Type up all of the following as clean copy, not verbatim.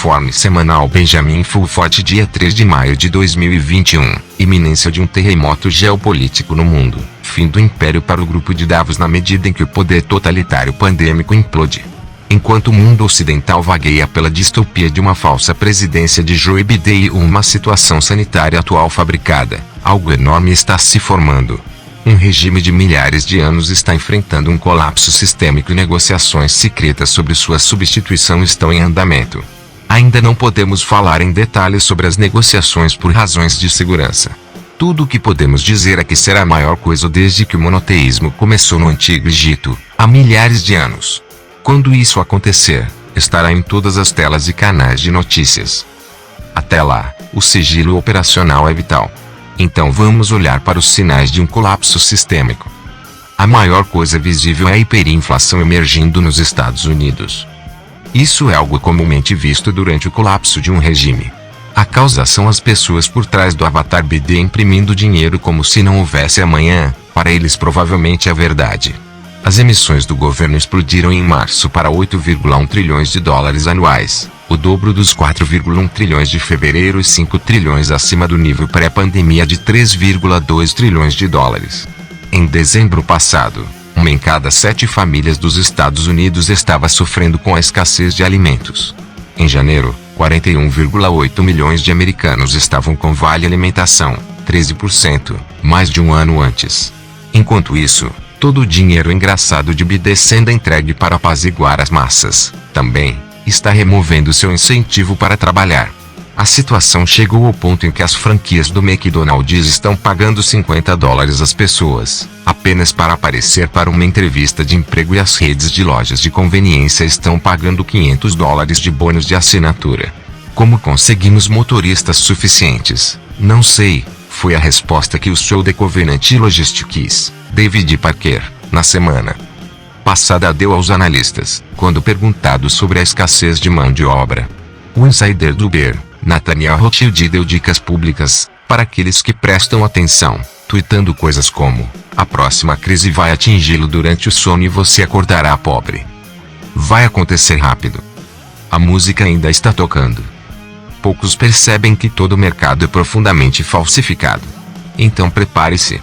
Informe semanal Benjamin Fulford, dia 3 de maio de 2021. Iminência de um terremoto geopolítico no mundo. Fim do império para o grupo de Davos na medida em que o poder totalitário pandêmico implode. Enquanto o mundo ocidental vagueia pela distopia de uma falsa presidência de Joe Biden e uma situação sanitária atual fabricada, algo enorme está se formando. Um regime de milhares de anos está enfrentando um colapso sistêmico e negociações secretas sobre sua substituição estão em andamento. Ainda não podemos falar em detalhes sobre as negociações por razões de segurança. Tudo o que podemos dizer é que será a maior coisa desde que o monoteísmo começou no Antigo Egito, há milhares de anos. Quando isso acontecer, estará em todas as telas e canais de notícias. Até lá, o sigilo operacional é vital. Então vamos olhar para os sinais de um colapso sistêmico. A maior coisa visível é a hiperinflação emergindo nos Estados Unidos. Isso é algo comumente visto durante o colapso de um regime. A causa são as pessoas por trás do avatar BD imprimindo dinheiro como se não houvesse amanhã, para eles provavelmente é verdade. As emissões do governo explodiram em março para 8,1 trilhões de dólares anuais, o dobro dos 4,1 trilhões de fevereiro e 5 trilhões acima do nível pré-pandemia de 3,2 trilhões de dólares. Em dezembro passado, uma em cada 7 famílias dos Estados Unidos estava sofrendo com a escassez de alimentos. Em janeiro, 41,8 milhões de americanos estavam com vale alimentação, 13%, mais de um ano antes. Enquanto isso, todo o dinheiro engraçado de Biden sendo entregue para apaziguar as massas, também, está removendo seu incentivo para trabalhar. A situação chegou ao ponto em que as franquias do McDonald's estão pagando $50 às pessoas, apenas para aparecer para uma entrevista de emprego, e as redes de lojas de conveniência estão pagando $500 de bônus de assinatura. Como conseguimos motoristas suficientes? Não sei, foi a resposta que o CEO da Covenant Logistics, David Parker, na semana passada deu aos analistas, quando perguntado sobre a escassez de mão de obra. O insider do Uber, Nathaniel Rothschild, deu dicas públicas para aqueles que prestam atenção, tuitando coisas como: a próxima crise vai atingi-lo durante o sono e você acordará pobre. Vai acontecer rápido. A música ainda está tocando. Poucos percebem que todo o mercado é profundamente falsificado. Então prepare-se.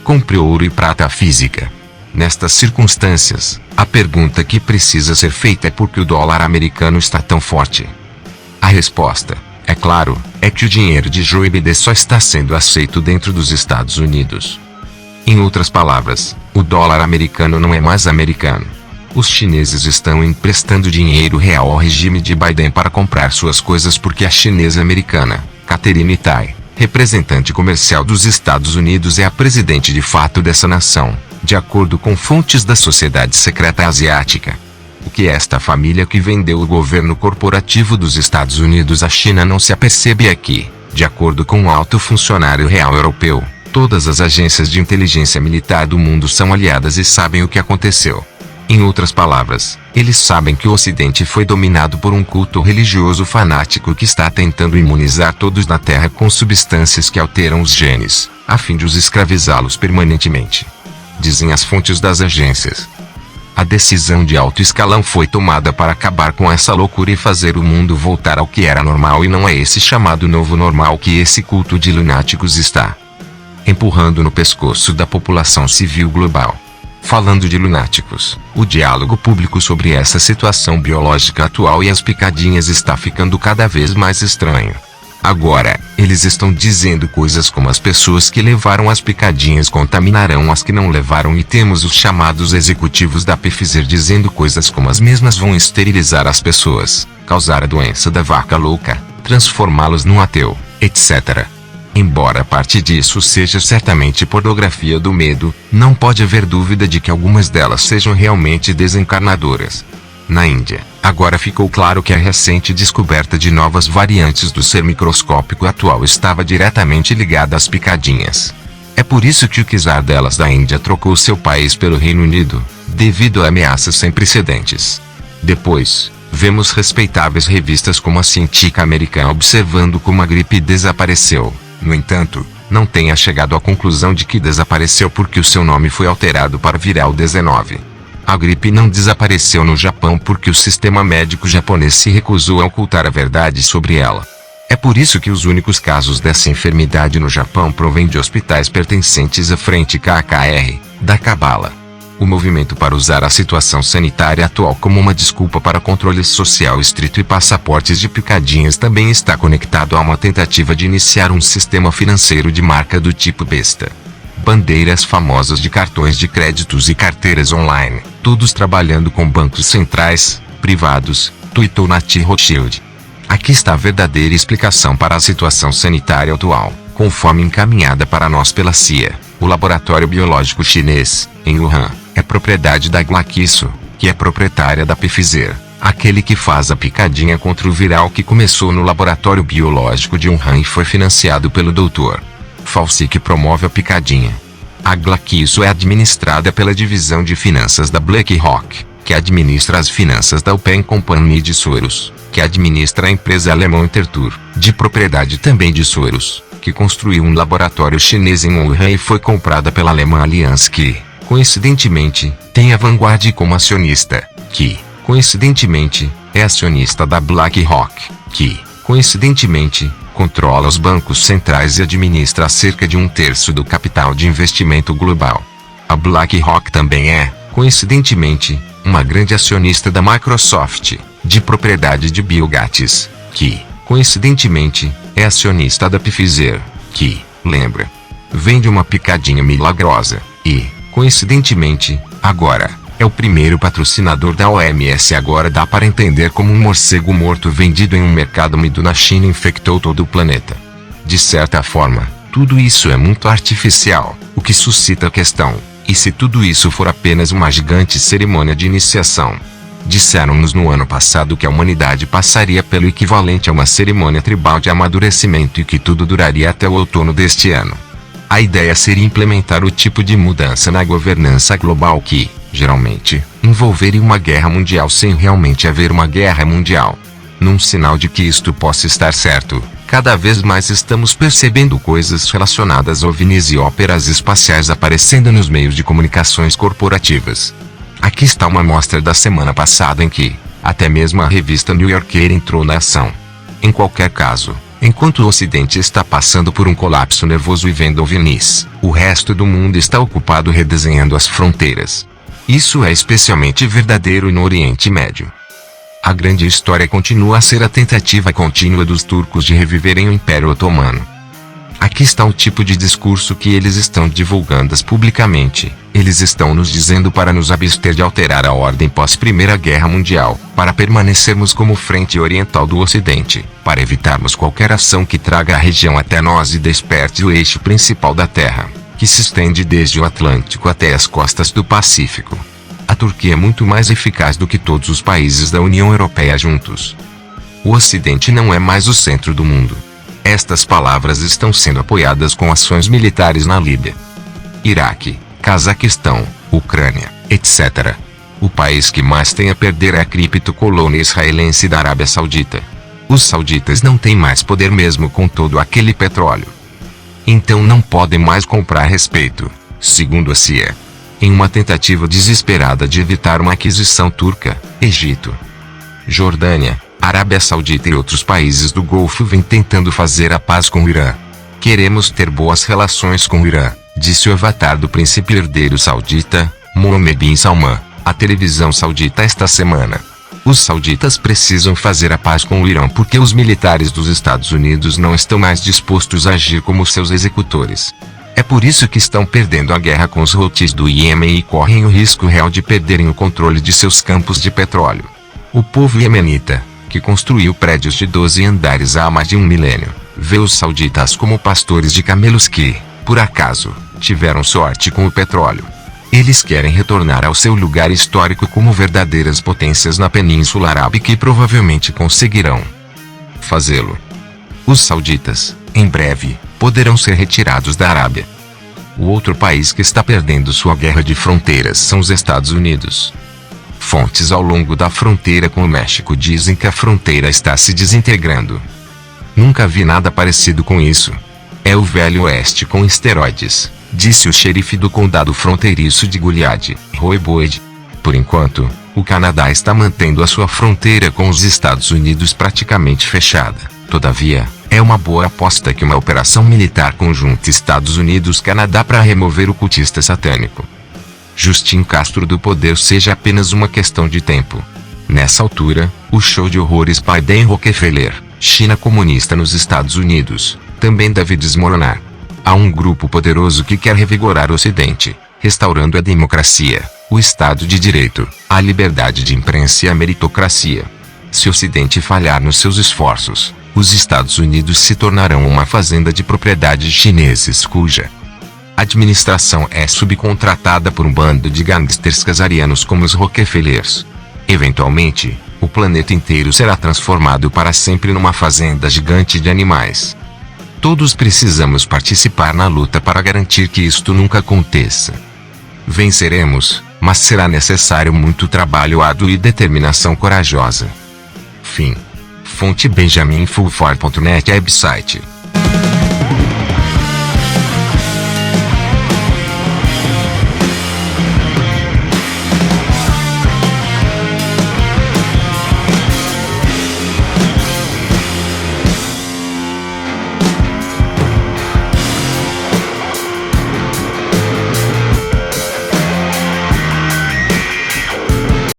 Compre ouro e prata física. Nestas circunstâncias, a pergunta que precisa ser feita é por que o dólar americano está tão forte. A resposta, é claro, é que o dinheiro de Joe Biden só está sendo aceito dentro dos Estados Unidos. Em outras palavras, o dólar americano não é mais americano. Os chineses estão emprestando dinheiro real ao regime de Biden para comprar suas coisas porque a chinesa americana, Catherine Tai, representante comercial dos Estados Unidos, é a presidente de fato dessa nação, de acordo com fontes da Sociedade Secreta Asiática. O que esta família que vendeu o governo corporativo dos Estados Unidos à China não se apercebe é que, de acordo com um alto funcionário real europeu, todas as agências de inteligência militar do mundo são aliadas e sabem o que aconteceu. Em outras palavras, eles sabem que o Ocidente foi dominado por um culto religioso fanático que está tentando imunizar todos na Terra com substâncias que alteram os genes, a fim de os escravizá-los permanentemente. Dizem as fontes das agências. A decisão de alto escalão foi tomada para acabar com essa loucura e fazer o mundo voltar ao que era normal, e não é esse chamado novo normal que esse culto de lunáticos está empurrando no pescoço da população civil global. Falando de lunáticos, o diálogo público sobre essa situação biológica atual e as picadinhas está ficando cada vez mais estranho. Agora, eles estão dizendo coisas como: as pessoas que levaram as picadinhas contaminarão as que não levaram, e temos os chamados executivos da Pfizer dizendo coisas como: as mesmas vão esterilizar as pessoas, causar a doença da vaca louca, transformá-los num ateu, etc. Embora parte disso seja certamente pornografia do medo, não pode haver dúvida de que algumas delas sejam realmente desencarnadoras. Na Índia, agora ficou claro que a recente descoberta de novas variantes do ser microscópico atual estava diretamente ligada às picadinhas. É por isso que o czar delas da Índia trocou seu país pelo Reino Unido, devido a ameaças sem precedentes. Depois, vemos respeitáveis revistas como a Científica Americana observando como a gripe desapareceu. No entanto, não tenha chegado à conclusão de que desapareceu porque o seu nome foi alterado para viral 19. A gripe não desapareceu no Japão porque o sistema médico japonês se recusou a ocultar a verdade sobre ela. É por isso que os únicos casos dessa enfermidade no Japão provêm de hospitais pertencentes à Frente KKR, da Cabala. O movimento para usar a situação sanitária atual como uma desculpa para controle social estrito e passaportes de picadinhas também está conectado a uma tentativa de iniciar um sistema financeiro de marca do tipo besta. Bandeiras famosas de cartões de créditos e carteiras online, todos trabalhando com bancos centrais, privados, tuitou Nat Rothschild. Aqui está a verdadeira explicação para a situação sanitária atual, conforme encaminhada para nós pela CIA. O laboratório biológico chinês, em Wuhan, é propriedade da Glaxo, que é proprietária da Pfizer, aquele que faz a picadinha contra o viral que começou no laboratório biológico de Wuhan e foi financiado pelo Dr. Fauci, que promove a picadinha. A Glaxo é administrada pela divisão de finanças da BlackRock, que administra as finanças da Open Company de Soros, que administra a empresa alemã Intertour, de propriedade também de Soros, que construiu um laboratório chinês em Wuhan e foi comprada pela alemã Allianz, que, coincidentemente, tem a Vanguard como acionista, que, coincidentemente, é acionista da BlackRock, que, coincidentemente, controla os bancos centrais e administra cerca de 1/3 do capital de investimento global. A BlackRock também é, coincidentemente, uma grande acionista da Microsoft, de propriedade de Bill Gates, que, coincidentemente, é acionista da Pfizer, que, lembra, vende uma picadinha milagrosa, e, coincidentemente, agora, é o primeiro patrocinador da OMS. Agora dá para entender como um morcego morto vendido em um mercado úmido na China infectou todo o planeta. De certa forma, tudo isso é muito artificial, o que suscita a questão: e se tudo isso for apenas uma gigante cerimônia de iniciação? Disseram-nos no ano passado que a humanidade passaria pelo equivalente a uma cerimônia tribal de amadurecimento e que tudo duraria até o outono deste ano. A ideia seria implementar o tipo de mudança na governança global que, geralmente, envolveria uma guerra mundial sem realmente haver uma guerra mundial. Num sinal de que isto possa estar certo, cada vez mais estamos percebendo coisas relacionadas a OVNIs e óperas espaciais aparecendo nos meios de comunicações corporativas. Aqui está uma amostra da semana passada em que, até mesmo a revista New Yorker entrou na ação. Em qualquer caso, enquanto o Ocidente está passando por um colapso nervoso e vendo OVNIs, o resto do mundo está ocupado redesenhando as fronteiras. Isso é especialmente verdadeiro no Oriente Médio. A grande história continua a ser a tentativa contínua dos turcos de reviverem o Império Otomano. Aqui está o tipo de discurso que eles estão divulgando publicamente. Eles estão nos dizendo para nos abster de alterar a ordem pós-Primeira Guerra Mundial, para permanecermos como frente oriental do Ocidente, para evitarmos qualquer ação que traga a região até nós e desperte o eixo principal da Terra, que se estende desde o Atlântico até as costas do Pacífico. A Turquia é muito mais eficaz do que todos os países da União Europeia juntos. O Ocidente não é mais o centro do mundo. Estas palavras estão sendo apoiadas com ações militares na Líbia, Iraque, Cazaquistão, Ucrânia, etc. O país que mais tem a perder é a criptocolônia israelense da Arábia Saudita. Os sauditas não têm mais poder mesmo com todo aquele petróleo. Então não podem mais comprar respeito, segundo a CIA. Em uma tentativa desesperada de evitar uma aquisição turca, Egito, Jordânia, Arábia Saudita e outros países do Golfo vêm tentando fazer a paz com o Irã. Queremos ter boas relações com o Irã, disse o avatar do príncipe herdeiro saudita, Mohammed bin Salman, à televisão saudita esta semana. Os sauditas precisam fazer a paz com o Irã porque os militares dos Estados Unidos não estão mais dispostos a agir como seus executores. É por isso que estão perdendo a guerra com os Houthis do Iêmen e correm o risco real de perderem o controle de seus campos de petróleo. O povo iemenita, que construiu prédios de 12 andares há mais de um milênio, vê os sauditas como pastores de camelos que, por acaso, tiveram sorte com o petróleo. Eles querem retornar ao seu lugar histórico como verdadeiras potências na Península Arábica e provavelmente conseguirão fazê-lo. Os sauditas, em breve, poderão ser retirados da Arábia. O outro país que está perdendo sua guerra de fronteiras são os Estados Unidos. Fontes ao longo da fronteira com o México dizem que a fronteira está se desintegrando. Nunca vi nada parecido com isso. É o Velho Oeste com esteroides, disse o xerife do condado fronteiriço de Goliad, Roy Boyd. Por enquanto, o Canadá está mantendo a sua fronteira com os Estados Unidos praticamente fechada. Todavia, é uma boa aposta que uma operação militar conjunta Estados Unidos-Canadá para remover o cultista satânico Justin Castro do poder seja apenas uma questão de tempo. Nessa altura, o show de horrores Biden Rockefeller, China comunista nos Estados Unidos, também deve desmoronar. Há um grupo poderoso que quer revigorar o Ocidente, restaurando a democracia, o Estado de Direito, a liberdade de imprensa e a meritocracia. Se o Ocidente falhar nos seus esforços, os Estados Unidos se tornarão uma fazenda de propriedade de chineses cuja administração é subcontratada por um bando de gangsters casarianos como os Rockefellers. Eventualmente, o planeta inteiro será transformado para sempre numa fazenda gigante de animais. Todos precisamos participar na luta para garantir que isto nunca aconteça. Venceremos, mas será necessário muito trabalho árduo e determinação corajosa. Fim. Fonte BenjaminFulford.net. Website